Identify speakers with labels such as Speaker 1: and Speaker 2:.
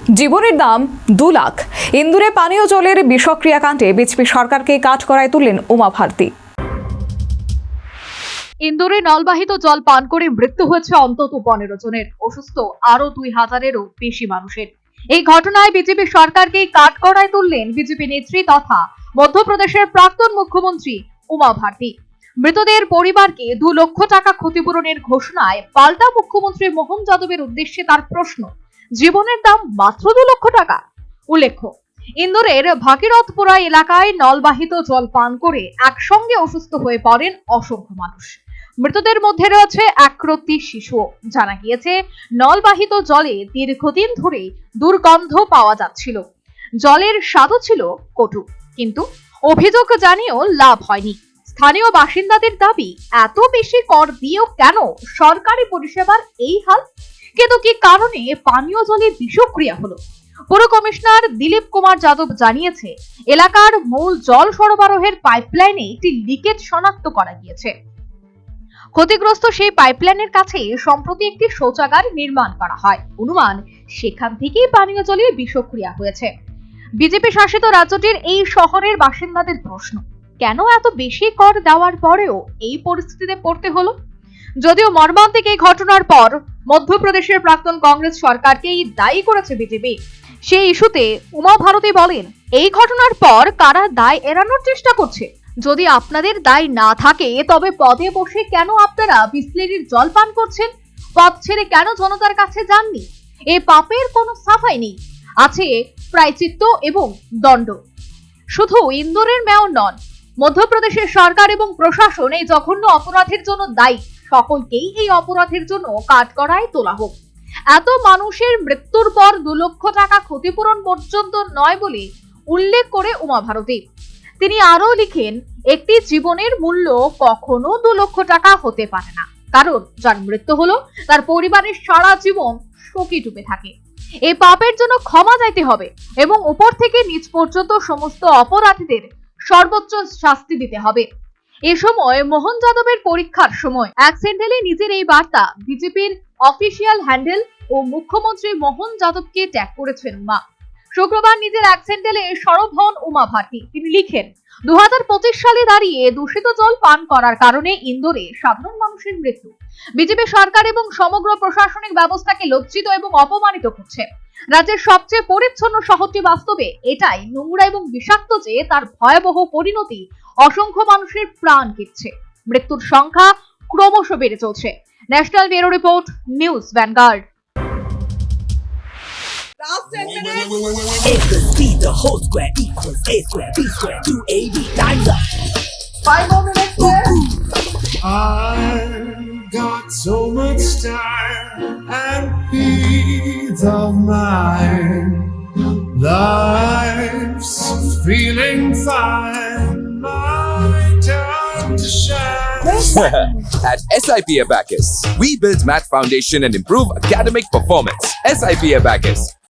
Speaker 1: জীবনের দাম 2 লাখ। ইন্দুরে পানীয় জলের বিষক্রিয়াকাণ্ডে বিজেপি সরকারকে কাঠগড়ায় তুললেন উমা ভারতী।
Speaker 2: ইন্দোরে নলবাহিত জল পান করে মৃত্যু হয়েছে অন্তত 15 জনের, অসুস্থ আরো 2000-এরও বেশি মানুষের। এই ঘটনায় বিজেপি সরকারকে কাঠগড়ায় তুললেন বিজেপি নেত্রী তথা মধ্যপ্রদেশের প্রাক্তন মুখ্যমন্ত্রী উমা ভারতী। মৃতদের পরিবারকে 2 লক্ষ টাকা ক্ষতিপূরণের ঘোষণায় পাল্টা মুখ্যমন্ত্রী মোহন যাদবের উদ্দেশ্যে তার প্রশ্ন, জীবনের দাম মাত্র 2 লক্ষ টাকা। উল্লেখ্য, ইন্দোরের ভাগীরথপুরা এলাকায় নলবাহিত জল পান করে একসঙ্গে অসুস্থ হয়ে পড়েন অসংখ্য মানুষ। মৃতদের মধ্যে রয়েছে একরত্তি শিশু। জানা গিয়েছে, নলবাহিত জলে দীর্ঘদিন ধরে দুর্গন্ধ পাওয়া যাচ্ছিল। জলের স্বাদও ছিল কটু, কিন্তু অভিযোগ জানিয়েও লাভ হয়নি। স্থানীয় বাসিন্দাদের দাবি, এত বেশি কর দিয়েও কেন সরকারি পরিষেবার এই হাল? কিন্তু কি কারণে পানীয় জলে বিষক্রিয়া হলো? পৌর কমিশনার দিলীপ কুমার যাদব জানিয়েছে, এলাকার মূল জল সরবরাহের পাইপলাইনে একটি লিকেজ শনাক্ত করা গিয়েছে। ক্ষতিগ্রস্ত সেই পাইপলাইনের কাছে সম্প্রতি একটি শৌচাগার নির্মাণ করা হয়। অনুমান, সেখান থেকেই পানীয় জলে বিষক্রিয়া হয়েছে। বিজেপি শাসিত রাজ্যটির এই শহরের বাসিন্দাদের প্রশ্ন, কেন এত বেশি কর দেওয়ার পরেও এই পরিস্থিতিতে পড়তে হলো? যদিও মর্মান্তিক এই ঘটনার পর মধ্যপ্রদেশের প্রাক্তন কংগ্রেস সরকারকেই দায়ী করেছে বিজেপি। সেই ইস্যুতে উমা ভারতী বলেন, এই ঘটনার পর কারা দায় এড়ানোর চেষ্টা করছে? যদি আপনাদের দায় না থাকে, তবে পদে বসে কেন আপনারা বিসলেরির জল পান করছেন? পদ ছেড়ে কেন জনতার কাছে যাননি? এই পাপের কোনো সাফাই নেই, আছে প্রায়শ্চিত্ত এবং দণ্ড। শুধু ইন্দোরের মেয়র নন, মধ্যপ্রদেশের সরকার এবং প্রশাসন এই জঘন্য অপরাধের জন্য দায়ী। সকলকেই এই অপরাধের জন্য কাঠগড়ায় তোলা হোক। এত মানুষের মৃত্যুর পর 2 লক্ষ টাকা ক্ষতিপূরণ পর্যন্ত নয় বলে উল্লেখ করে উমা ভারতী। তিনি আরো লিখেন, একটি জীবনের মূল্য কখনো 2 লক্ষ টাকা হতে পারে না, কারণ যার মৃত্যু হলো তার পরিবারের সারা জীবন শোকে ডুবে থাকে। এই পাপের জন্য ক্ষমা চাইতে হবে এবং উপর থেকে নিচ পর্যন্ত সমস্ত অপরাধীদের সর্বোচ্চ শাস্তি দিতে হবে। এ সময় মোহন যাদবের পরীক্ষার সময় এক স্যান্ডেলে নিজের এই বার্তা বিজেপির অফিসিয়াল হ্যান্ডেল ও মুখ্যমন্ত্রী মোহন যাদবকে ট্যাগ করেছেন উমা। শুক্রবার নিজের এক স্যান্ডেলে সরব হন উমা ভারতী। তিনি লিখেন, 2025 সালে দাঁড়িয়ে দূষিত জল পান করার কারণে ইন্দোরে সাধারণ মানুষের মৃত্যু। বিজেপি সরকার এবং সমগ্র প্রশাসনিক ব্যবস্থাকে লজ্জিত এবং অপমানিত করছে। রাজ্যের সবচেয়ে পরিচ্ছন্ন শহরটি বাস্তবে এটাই নোংরা এবং বিষাক্ত যে তার ভয়াবহ পরিণতি অসংখ্য মানুষের প্রাণ কেড়েছে। মৃত্যুর সংখ্যা ক্রমশ বেড়ে চলছে। National bureau report, news vanguard.
Speaker 3: X plus B, the whole square equals A square, B square, 2AB, times up.
Speaker 2: 5 more minutes left.
Speaker 4: I've got so much time and peace of mind. Life's feeling fine, my time to shine.
Speaker 5: At SIP Abacus, we build math foundation and improve academic performance. SIP Abacus,